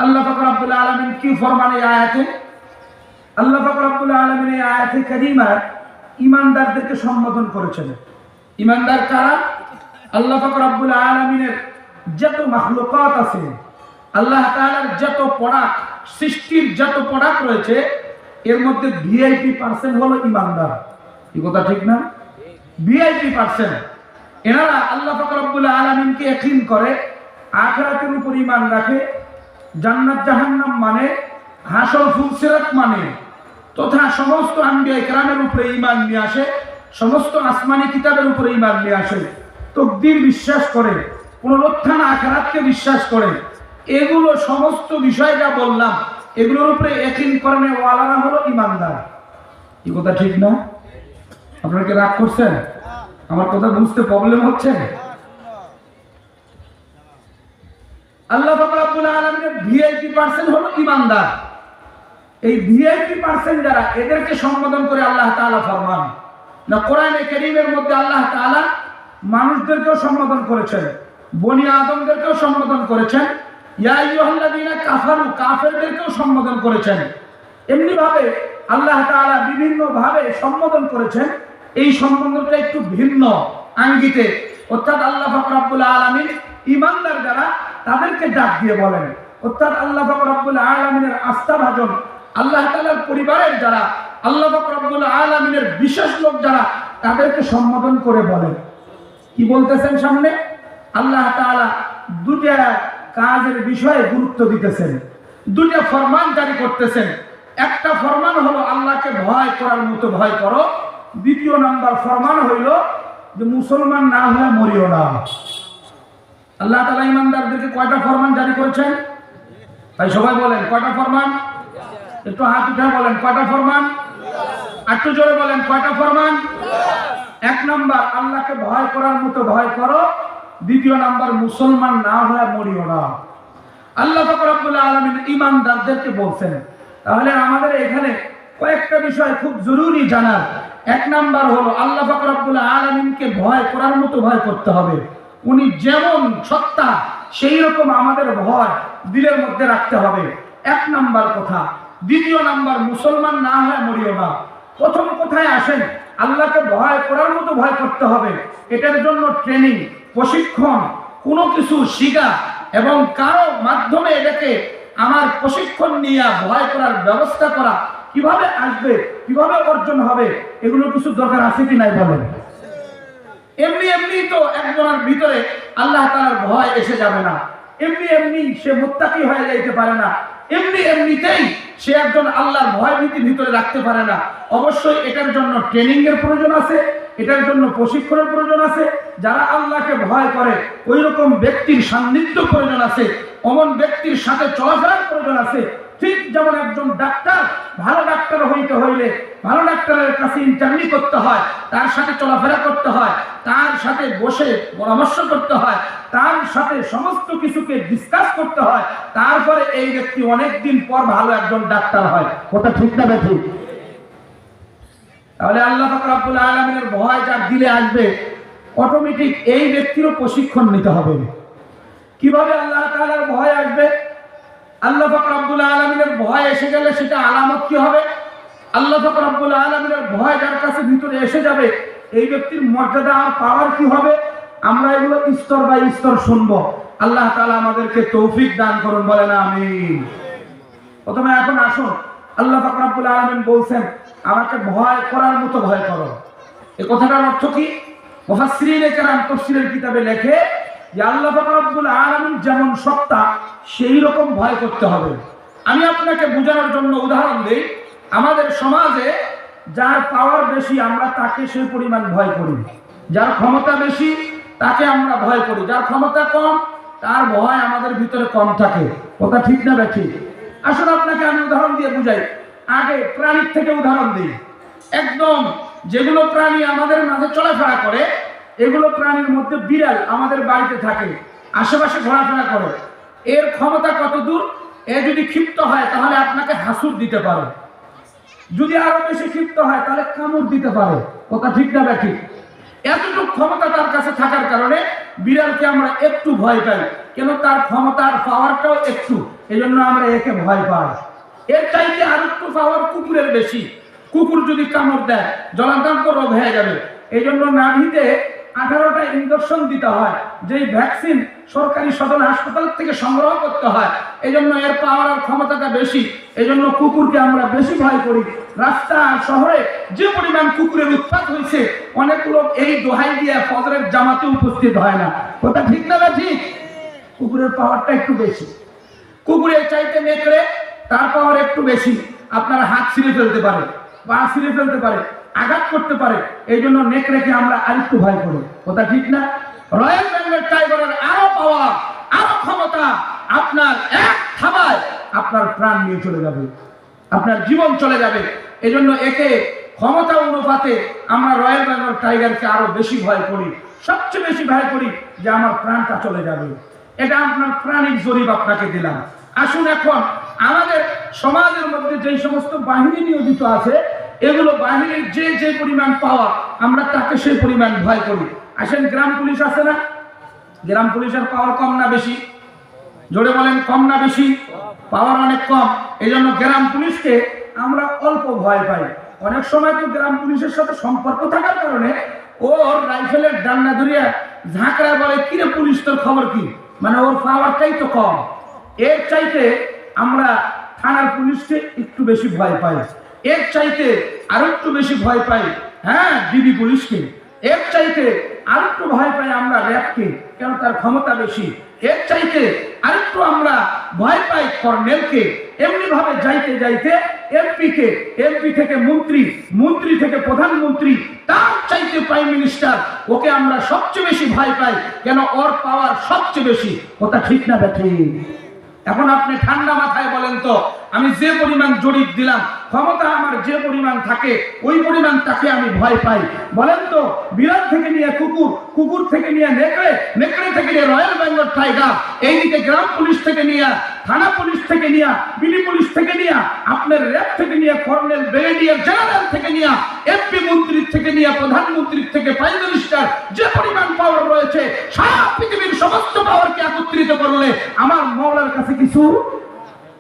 আল্লাহ পাক রব্বুল আলামিন কি ফরমান এই আয়াতে? আল্লাহ পাক রব্বুল আলামিন এই আয়াতে কারিমা ঈমানদারদেরকে সম্বোধন করেছেন। ঈমানদার কারা? আল্লাহ পাক রব্বুল আলামিনের যত মাখলুকাত আছে, আল্লাহ তাআলার যত প্রোডাক্ট, সৃষ্টির যত প্রোডাক্ট রয়েছে, এর মধ্যে ভিআইপি পার্সেন্ট হলো ঈমানদার। এই কথা ঠিক না? ভিআইপি পার্সেন্ট এনারা আল্লাহ পাক রব্বুল আলামিনকে ইয়াকিন করে, আখিরাতের উপর ঈমান রাখে, জান্নাত জাহান্নাম মানে, হাসর ফুলসিরাত মানে, তথা সমস্ত আম্বিয়া কেরামের উপরে ঈমান নিয়ে আসে, সমস্ত আসমানি কিতাবের উপরে ঈমান নিয়ে আসে, তাকদীর বিশ্বাস করে, পুনরুত্থান আখিরাতকে বিশ্বাস করে। এগুলো সমস্ত বিষয় যা বললাম, এগুলোর উপরে ইয়াকিন করেন ওয়ালারা হলো ঈমানদার। এই কথা ঠিক না? আপনারা কি রাগ করছেন? আমার কথা বুঝতে প্রবলেম হচ্ছে? আল্লাহ পাক রব্বুল আলামিনের ভিআইপি পার্সেন্ট হলো ঈমানদার। এই ভিআইপি পার্সেন্ট যারা, এদেরকে সম্বোধন করে আল্লাহ তাআলা ফরমান না, কোরআনে কারীমের মধ্যে আল্লাহ তাআলা মানুষদেরকেও সম্বোধন করেছেন, বনি আদমদেরকেও সম্বোধন করেছেন, ইয়া আইয়ুহাল্লাযীনা কাফারু কাফেরদেরকেও সম্বোধন করেছেন। এমনি ভাবে আল্লাহ তাআলা বিভিন্ন ভাবে সম্বোধন করেছেন। এই সম্বোধনটা একটু ভিন্ন আঙ্গিকে, অর্থাৎ আল্লাহ পাক রব্বুল আলামিন ঈমানদার যারা, তাদেরকে ডাক দিয়ে বলেন, অর্থাৎ আল্লাহ পাক রব্বুল আলামিনের আস্থাভাজন, আল্লাহ তাআলার পরিবারের যারা, আল্লাহ পাক রব্বুল আলামিনের বিশেষ লোক যারা, তাদেরকে সম্বোধন করে বলেন। কি বলতেছেন সামনে? আল্লাহ তাআলা দুটা কাজের বিষয়ে গুরুত্ব দিতেছেন, দুটা ফরমান জারি করতেছেন। একটা ফরমান হলো আল্লাহকে ভয় করার মতো ভয় করো। দ্বিতীয় নাম্বার ফরমান হইল যে মুসলমান না হয়ে মরিও না। আল্লাহ তাআলা ঈমানদারদেরকে কয়টা ফরমান জারি করেছেন? ভাই সবাই বলেন কয়টা ফরমান? একটু হাত উঠে বলেন কয়টা ফরমান? একটু জোরে বলেন কয়টা ফরমান? এক নাম্বার আল্লাহকে ভয় করার মতো ভয় করো। দ্বিতীয় নাম্বার মুসলমান না হয়ে মরিও না। আল্লাহ পাক রব্বুল আলামিন ঈমানদারদেরকে বলছেন। তাহলে আমাদের এখানে কয়েকটা বিষয় খুব জরুরি জানার। এক নাম্বার হলো আল্লাহ পাক রব্বুল আলামিনকে ভয় করার মতো ভয় করতে হবে। উনি যেমন সত্তা, সেই রকম আমাদের ভয় দিলের মধ্যে রাখতে হবে, এক নাম্বার কথা। দ্বিতীয় নাম্বার মুসলমান না হয়ে মরিও না। প্রথম কোথায় আসেন? আল্লাহকে ভয় করার মতো ভয় করতে হবে। এটার জন্য ট্রেনিং, প্রশিক্ষণ, কোনো কিছু শিখা এবং কারো মাধ্যমে এটাকে আমার প্রশিক্ষণ নিয়ে ভয় করার ব্যবস্থা করা, কিভাবে আসবে, কিভাবে অর্জন হবে, এগুলো কিছু দরকার আছে কি নাই বলেন? এমনি এমনি তো একজনের ভিতরে আল্লাহ তাআলার ভয় এসে যাবে না। এমনি এমনি সে মুত্তাকি হয়ে যাইতে পারে না। এমনি এমনিতেই সে একজন আল্লাহর ভয় ভীতি ভিতরে রাখতে পারে না। অবশ্যই এটার জন্য ট্রেনিং এর প্রয়োজন আছে, এটার জন্য প্রশিক্ষণের প্রয়োজন আছে। যারা আল্লাহকে ভয় করে ওই রকম ব্যক্তির সান্নিধ্য প্রয়োজন আছে, অমন ব্যক্তির সাথে চলাফেরার প্রয়োজন আছে। ঠিক যেমন একজন ডাক্তার, ভালো ডাক্তার হইতে হইলে ভালো ডাক্তারের কাছে ইন্টারভিউ করতে হয়, তার সাথে চলাফেরা করতে হয়, তার সাথে বসে পরামর্শ করতে হয়, তার সাথে সমস্ত কিছুকে ডিসকাস করতে হয়, তারপরে এই ব্যক্তি অনেকদিন পর ভালো একজন ডাক্তার হয়। কথা ঠিক না ঠিক? তাহলে আল্লাহ পাক রব্বুল আলামিনের ভয় যার দিলে আসবে, অটোমেটিক এই ব্যক্তিরও প্রশিক্ষণ নিতে হবে। কিভাবে আল্লাহ তাআলার ভয় আসবে? আল্লাহ পাক রব্বুল আলামিনের ভয় এসে গেলে সেটা আলামত কি হবে? আল্লাহ পাক রব্বুল আলামিনের ভয় যার কাছে ভিতরে এসে যাবে, এই ব্যক্তির মর্যাদা আর পাওয়ার কি হবে? আমরা এগুলো স্তর বাই স্তর শুনবো। আল্লাহ তাআলা আমাদেরকে তৌফিক দান করুন, বলেন আমিন। প্রথমে এখন আসুন, আল্লাহ পাক রব্বুল আলামিন বলছেন আমাকে ভয় করার মতো ভয় করো। এই কথাটার অর্থ কি? মুফাসসিরিনে কেরাম তাফসীরের কিতাবে লেখে যে আল্লাহ পাক রব্বুল আলামিন যেমন সত্তা, সেই রকম ভয় করতে হবে। আমি আপনাকে বোঝানোর জন্য উদাহরণ দেই। আমাদের সমাজে যার পাওয়ার বেশি আমরা তাকে সেই পরিমাণ ভয় করি, যার ক্ষমতা বেশি তাকে আমরা ভয় করি, যার ক্ষমতা কম তার ভয় আমাদের ভিতরে কম থাকে। কথা ঠিক না ঠিক? আসলে আপনাকে আমি উদাহরণ দিয়ে বুঝাই। আগে প্রাণীর থেকে উদাহরণ দিই। একদম যেগুলো প্রাণী আমাদের মাঝে চলাফেরা করে, এগুলো প্রাণীর মধ্যে বিড়াল আমাদের বাড়িতে থাকে, আশেপাশে ঘোরাফেরা করে। এর ক্ষমতা কত দূর? এ যদি ক্ষিপ্ত হয় তাহলে আপনাকে হাসুর দিতে পারে, যদি আরো বেশি ক্ষিপ্ত হয় তাহলে কামড় দিতে পারে। কথা ঠিক না ঠিক? এতটুকু ক্ষমতা তার কাছে থাকার কারণে বিড়ালকে আমরা একটু ভয় পাই। কেন তার ক্ষমতার পাওয়ারটাও একটু, এই জন্য আমরা একে ভয় পাই। এর চাইতে আর একটু পাওয়ার কুকুরের বেশি। কুকুর যদি কামড় দেয় জলাতঙ্ক রোগ হয়ে যাবে। এই জন্য নাভিতে 18টা ইনজেকশন দিতে হয়, যেই ভ্যাকসিন সরকারি সদর হাসপাতাল থেকে সংগ্রহ করতে হয়। এই জন্য এর পাওয়ার আর ক্ষমতাটা বেশি। এই জন্য কুকুরকে আমরা বেশি ভয় করি। রাস্তা আর শহরে যে পরিমাণ কুকুরের উৎপাত হয়েছে, অনেক লোক এই দোহাই দিয়ে ফজরের জামাতে উপস্থিত হয় না। কথা ঠিক না ঠিক? কুকুরের পাওয়ারটা একটু বেশি। কুকুরের চাইতে নেকড়ে, তার পাওয়ার একটু বেশি। আপনার হাত ছিঁড়ে ফেলতে পারে, পা ছিঁড়ে ফেলতে পারে, আঘাত করতে পারে। এই জন্য নেকড়েকে আমরা আরেকটু ভয় করি। কথা ঠিক না? রয়্যাল বেঙ্গল টাইগারের আরো পাওয়ার, আরো ক্ষমতা। আপনার এক থাবায় আপনার প্রাণ নিয়ে চলে যাবে, আপনার জীবন চলে যাবে। এই জন্য একে ক্ষমতা অনুপাতে আমরা রয়্যাল বেঙ্গল টাইগারকে আরো বেশি ভয় করি। সবচেয়ে বেশি ভয় করি যে আমার প্রাণটা চলে যাবে। এটা আপনার প্রাণিক জরিপ আপনাকে দিলাম। আসুন এখন আমাদের সমাজের মধ্যে যে সমস্ত বাহিনী নিয়োজিত আছে, এগুলো বাহিনীর যে যে পরিমাণ পাওয়ার, আমরা তাকে সেই পরিমাণ ভয় করি। আসেন, গ্রাম পুলিশ আছে না? গ্রাম পুলিশের পাওয়ার কম না বেশি? জোরে বলেন, কম না বেশি? পাওয়ার অনেক কম। এই জন্য গ্রাম পুলিশকে আমরা অল্প ভয় পাই। অনেক সময় তো গ্রাম পুলিশের সাথে সম্পর্ক থাকার কারণে ওর রাইফেলের ডান্না ধরিয়া ঝাঁকড়া বলে, কিরে পুলিশ তোর খবর কি? মানে ওর পাওয়ারটাই তো কম। এর চাইতে আমরা থানার পুলিশকে একটু বেশি ভয় পাই। এর চাইতে আর একটু বেশি ভয় পাই ডিবি পুলিশকে। এর চাইতে আর একটু ভয় পাই আমরা র্যাবকে, কেন তার ক্ষমতা বেশি। এর চাইতে আরেকটু আমরা ভয় পাই কর্নেলকে। এমনি ভাবে যাইতে যাইতে এমপিকে, এমপি থেকে মন্ত্রী, মন্ত্রী থেকে প্রধানমন্ত্রী, তার চাইতে প্রাইম মিনিস্টার, ওকে আমরা সবচেয়ে বেশি ভয় পাই। কেন? ওর পাওয়ার সবচেয়ে বেশি। কথা ঠিক না ঠিক? এখন আপনি ঠান্ডা মাথায় বলেন তো, আমি যে পরিমাণ জরিপ দিলাম, ক্ষমতা আমার যে পরিমাণ থাকে, ওই পরিমাণ তাকে আমি ভয় পাই। বলেন তো, বিড়াল থেকে নিয়ে কুকুর, কুকুর থেকে নিয়ে নেকড়ে, নেকড়ে থেকে নিয়ে রয়্যাল বেঙ্গল টাইগার, এইদিকে গ্রাম পুলিশ থেকে নিয়ে, থানা পুলিশ থেকে নিয়ে, বিডি পুলিশ থেকে নিয়ে, আপনার র্যাব থেকে নিয়ে, কর্নেল, ব্রিগেডিয়ার জেনারেল থেকে নিয়ে, এমপি মন্ত্রীর থেকে নিয়ে, প্রধানমন্ত্রীর থেকে প্রাইম মিনিস্টার, যে পরিমাণ পাওয়ার রয়েছে, সারা পৃথিবীর সমস্ত পাওয়ারকে একত্রিত করলে আমার মওলার কাছে কিছু?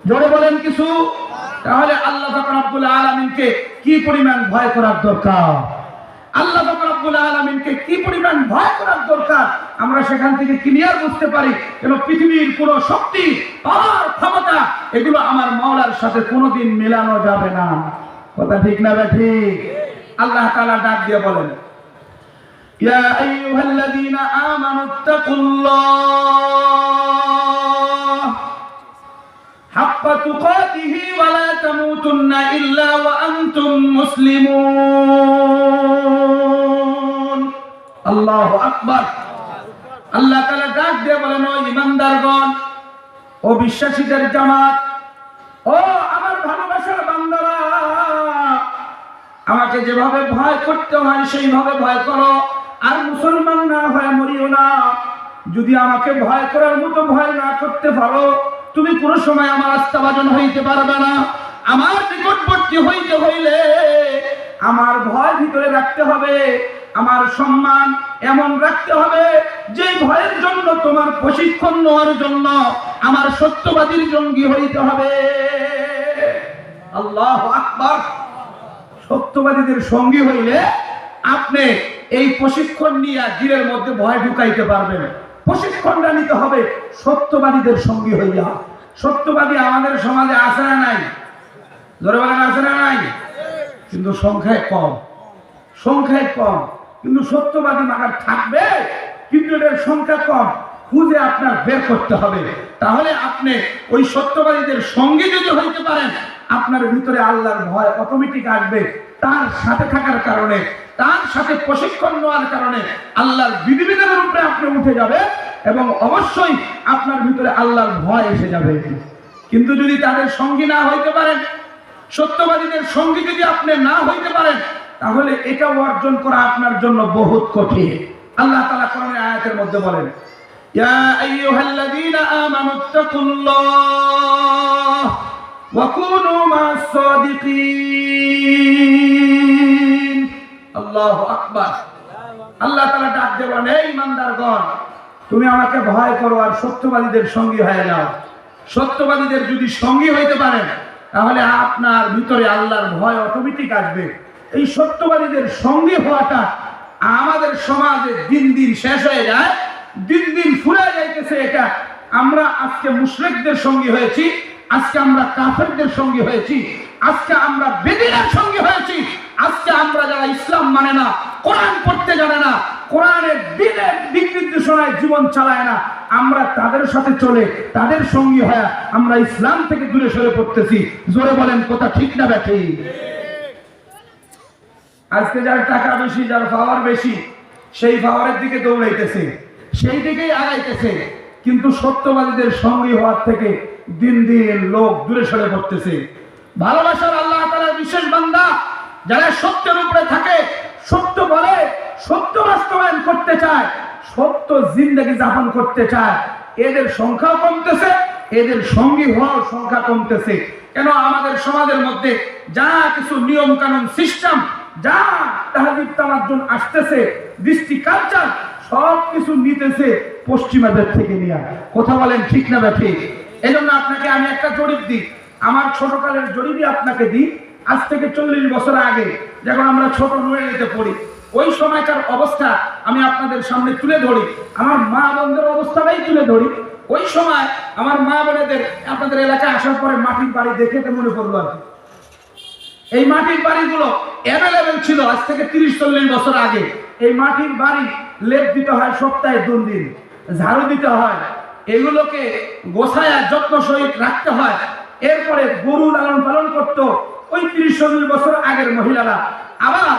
জোরে বলেন কিছু? তাহলে আল্লাহ রাব্বুল আলামিনকে কি পরিমাণ ভয় করার দরকার? আল্লাহ রাব্বুল আলামিনকে কি পরিমাণ ভয় করার দরকার? আমরা সেখান থেকে ক্লিয়ার বুঝতে পারি, কেন পৃথিবীর কোন শক্তি, পাওয়ার, ক্ষমতা, এগুলো আমার মাওলার সাথে কোনোদিন মেলানো যাবে না। কথা ঠিক না ঠিক? আল্লাহ তাআলা ডাক দিয়ে বলেন, ইয়া আইয়ুহাল্লাযীনা আমানুত্তাকুল্লাহ হাক্কা তুকাতিহি ওয়া লা তামুতুন্না ইল্লা ওয়া আনতুম মুসলিমুন। আল্লাহু আকবার। আল্লাহ তাআলা ডাক দিয়ে বলেন, ও ঈমানদারগণ, ও বিশ্বাসীদের জামাত, ও আমার ভালোবাসার বান্দারা, আমাকে যেভাবে ভয় করতে হয় সেইভাবে ভয় করো। আর মুসলমান না হয়ে মরিও না। যদি আমাকে ভয় করার মতো ভয় না করতে পারো, তুমি কোন সময় আমার আস্থাভাজন হইতে পারবে না। আমার নিকটবর্তী হইতে হইলে আমার ভয় ভিতরে রাখতে হবে, আমার সম্মান এমন রাখতে হবে যে ভয়ের জন্য তোমার প্রশিক্ষণ নেওয়ার জন্য আমার সত্যবাদীর জঙ্গি হইতে হবে। আল্লাহু আকবার। সত্যবাদীদের সঙ্গী হইলে আপনি এই প্রশিক্ষণ নিয়ে দিলের মধ্যে ভয় ঢুকাইতে পারবেন। প্রশিক্ষণটা নিতে হবে সত্যবাদীদের সঙ্গী হইয়া। সত্যবাদী আমাদের সমাজে আছে না নাই? ধরে বলেন, আছে না নাই? কিন্তু সংখ্যায় কম, সংখ্যায় কম। কিন্তু সত্যবাদী মাগার থাকবে, কিন্তু এদের সংখ্যা কম। খুঁজে আপনার বের করতে হবে। তাহলে আপনি ওই সত্যবাদীদের সঙ্গে যদি হইতে পারেন, আপনার ভিতরে আল্লাহর ভয় অটোমেটিক আসবে। তার সাথে থাকার কারণে, তার সাথে প্রশিক্ষণ নেওয়ার কারণে আল্লাহর বিধিবিধানের উপরে আপনি উঠে যাবে এবং অবশ্যই আপনার ভিতরে আল্লাহর ভয় এসে যাবে। কিন্তু যদি তাদের সঙ্গী না হইতে পারেন, সত্যবাদীদের সঙ্গী যদি আপনি না হইতে পারেন, তাহলে এটা অর্জন করা আপনার জন্য বহুত কঠিন। আল্লাহ তাআলা কোরআনের আয়াতের মধ্যে বলেন, ইয়া আইয়ুহাল্লাযীনা আমানুত্তাকুল্লাহ ওয়া কুনু মা'আস সাদিকিন। আল্লাহু আকবার। আল্লাহ তাআলা ডাক দিয়ে বলেন, হে ঈমানদারগণ, তুমি আমাকে ভয় করো আর সত্যবাদীদের সঙ্গী হয়ে যাও। সত্যবাদীদের যদি সঙ্গী হইতে পারেন তাহলে আপনার ভিতরে আল্লাহর ভয় অটোমেটিক আসবে। এই সত্যবাদীদের সঙ্গী হওয়াটা আমাদের সমাজে দিন দিন শেষ হয়ে যায়, দিন দিন ফুরে যাইতেছে। এটা আমরা আজকে মুশরিকদের সঙ্গী হয়েছি, আজকে আমরা কাফেরদের সঙ্গী হয়েছি, আজকে আমরা বেদিনের সঙ্গী হয়েছি, আজকে আমরা যারা ইসলাম মানে না, কোরআন পড়তে জানে না, কোরআনের দিনের দিক নির্দেশনায় জীবন চালায় না, আমরা তাদের সাথে চলে তাদের সঙ্গী হয়ে আমরা ইসলাম থেকে দূরে সরে পড়তেছি। জোরে বলেন কথা ঠিক না ব্যাঠি? আজকে যার টাকা বেশি, যার পাওয়ার বেশি, সেই পাওয়ারের দিকে দৌড়াইতেছে, সেই দিকেই আগাইতেছে, কিন্তু সত্যবাদীদের সঙ্গী হওয়ার থেকে দিন দিন লোক দূরে সরে পড়তেছে। ভালোবাসার আল্লাহ তাআলার বিশেষ বান্দা যারা সত্যের উপরে থাকে, সত্য বলে, সত্য বাস্তবায়ন করতে চায়, সত্য জিন্দেগি যাপন করতে চায়, এদের সংখ্যা কমতেছে, এদের সঙ্গী হওয়ার সংখ্যা কমতেছে। কেন? আমাদের সমাজের মধ্যে যা কিছু নিয়ম কানুন সিস্টেম, যা তাহজিব তামাদ্দুন আসতেছে, দৃষ্টি কালচার, সব কিছু নিতেছে পশ্চিমাদের থেকে নিয়ে। কথা বলেন ঠিক না ব্যাঠি? এই জন্য আপনাকে আমি একটা জরিপ দিই, আমার ছোটকালের জরিপই আপনাকে দিই। আজ থেকে 40 বছর আগে যখন আমরা ছোট নুয়েতে পড়ি, ওই সময়কার অবস্থা আমি আপনাদের সামনে তুলে ধরি, আমার মা বোনদের অবস্থাটাই তুলে ধরি। ওই সময় আমার মা বোনেদের আপনাদের এলাকায় আসার পরে মাটির বাড়ি দেখে তো মনে পড়লো আর কি। এই মাটির বাড়িগুলো অ্যাভেলেবেল ছিল আজ থেকে 30-40 বছর আগে। এই মাটির বাড়ি লেপ দিতে হয় সপ্তাহে 2 দিন, ঝাড়ু দিতে হয়, এগুলোকে গোছায়া যত্ন সহিত রাখতে হয়। এরপরে গরু লালন পালন করতো ওই 30-40 বছর আগের মহিলারা, আবার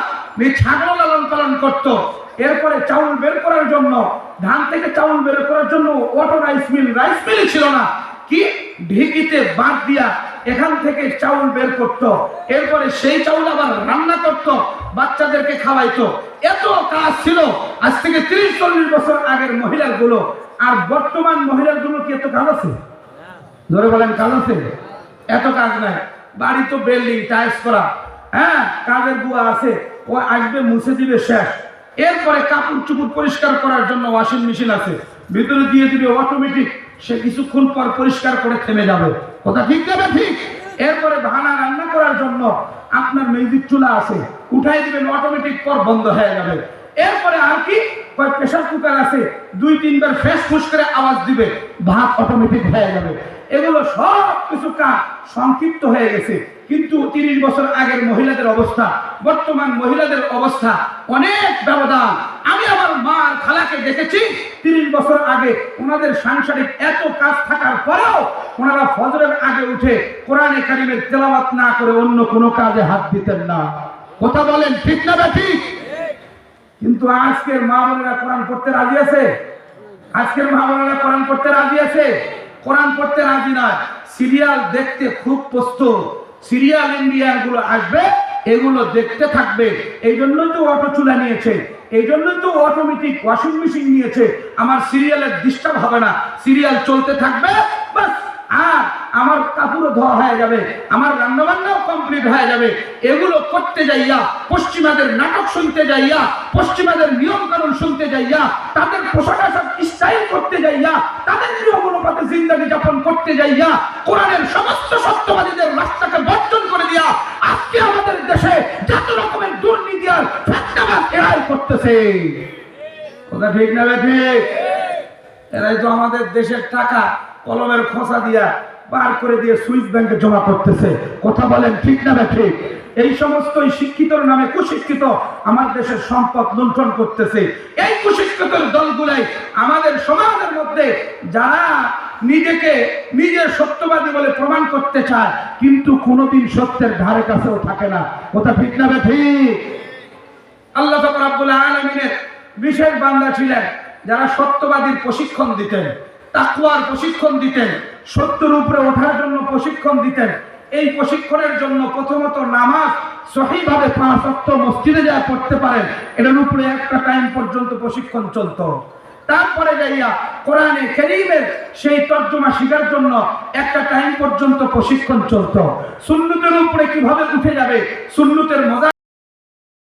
ছাগল লালন পালন করতো। এরপরে চাউল বের করার জন্য, ধান থেকে চাউল বের করার জন্য অটো রাইস মিল ছিল না, কি ঢেকিতে বাদ দিয়া এখান থেকে চাউল বের করত, এরপরে সেই চাউল আবার রান্না করত, বাচ্চাদেরকে খাওয়াইতো। এত কাজ ছিল আজ থেকে 30-40 বছর আগের মহিলাগুলো। আর বর্তমান মহিলাগুলো কি এত কাজ আছে? ধরে বলেন কাজ আছে? এত কাজ নাই। বাড়ি তো বিল্ডিং টাইলস করা, হ্যাঁ, কাজের বুয়া আছে, ও আসবে মুছে দিবে, শেষ। এরপরে কাপড় চুপড় পরিষ্কার করার জন্য ওয়াশিং মেশিন আছে, ভিতরে দিয়ে দিবে অটোমেটিক, সে কিছুক্ষণ পর পরিষ্কার করে থেমে যাবে। কথা ঠিক যাবে? ঠিক। এরপরে ভানা রান্না করার জন্য আপনার ম্যাজিক চুলা আছে, উঠাই দিবেন, অটোমেটিক পর বন্ধ হয়ে যাবে। এরপরে আর কি, প্রেসার কুকার আছে, 2-3 বার ফ্যাস ফুস করে আওয়াজ দিবে, ভাত অটোমেটিক হয়ে যাবে। এগুলো সব কিছু কাজ সংক্ষিপ্ত হয়ে গেছে। কিন্তু 30 বছর আগের মহিলাদের অবস্থা, বর্তমান মহিলাদের অবস্থা অনেক ব্যবধান। আমি আমার মা আর খালাকে দেখেছি 30 বছর আগে ওনাদের সাংসারিক এত কাজ থাকার পরেও ওনারা ফজরের আগে উঠে কোরআনে কারিমের তেলাওয়াত না করে অন্য কোনো কাজে হাত দিতেন না। কথা বলেন ঠিক না ঠিক? কিন্তু আজকের মা বোনেরা কোরআন পড়তে রাজি আছে? আজকের মা বোনেরা কোরআন পড়তে রাজি আছে? কোরআন পড়তে রাজি নয়, সিরিয়াল দেখতে খুব প্রস্তুত। সিরিয়াল ইন্ডিয়ান গুলো আসবে, এগুলো দেখতে থাকবে। এই জন্যই তো অটো চুলা নিয়েছে, এই জন্যই তো অটোমেটিক ওয়াশিং মেশিন নিয়েছে। আমার সিরিয়ালের ডিস্টার্ব হবে না, সিরিয়াল চলতে থাকবে, বাস। আর আমার কাপড়ও ধোয়া হয়ে যাবে, আমার রান্নাবান্নাও কমপ্লিট হয়ে যাবে। এগুলো করতে যাইয়া, পশ্চিমাদের নাটক শুনতে যাইয়া, পশ্চিমাদের নিয়ম কানুন শুনতে যাইয়া, তাদের পোশাক আশাক স্টাইল করতে যাইয়া, তাদের নিয়ম অনুপাতে জিন্দেগি যাপন করতে যাইয়া, কোরআনের সমস্ত সত্যবাদীদের রাস্তাকে বর্জন করে দিয়া আজকে আমাদের দেশে যত রকমের দুর্নীতি আর ফ্যাক্টরিবাদ এরাই করতেছে। কথা ঠিক না ঠিক? এরাই তো আমাদের দেশের টাকা কলমের খোসা দিয়া বার করে দিয়ে সুইস ব্যাংকে জমা করতেছে। কথা বলেন ঠিক না ঠিক? এই সমস্ত শিক্ষিতর নামে কুশিক্ষিত আমার দেশের সম্পদ লুণ্ঠন করতেছে। এই কুশিক্ষিত দলগুলাই আমাদের সমাজের মধ্যে যারা নিজেকে নিজের সত্যবাদী বলে প্রমাণ করতে চায়, কিন্তু কোনোদিন সত্যের ধারে কাছেও থাকে না। কথা ঠিক না ঠিক? আল্লাহ পাক রব্বুল আলামিনের বিশেষ বান্দা ছিলেন যারা সত্যবাদীর প্রশিক্ষণ দিতেন, তাকওয়ার প্রশিক্ষণ দিতেন, সত্যের উপরে ওঠার জন্য প্রশিক্ষণ দিতেন। এই প্রশিক্ষণের জন্য প্রথমত নামাজ সহিভাবে 5 ওয়াক্ত মসজিদে যায় পড়তে পারেন, এটার উপরে একটা টাইম পর্যন্ত প্রশিক্ষণ চলতো। তারপরে যাইয়া কোরআনে কারীমের সেই তর্জমা শেখার জন্য একটা টাইম পর্যন্ত প্রশিক্ষণ চলতো। সুন্নতের উপরে কিভাবে উঠে যাবে, সুন্নতের মজা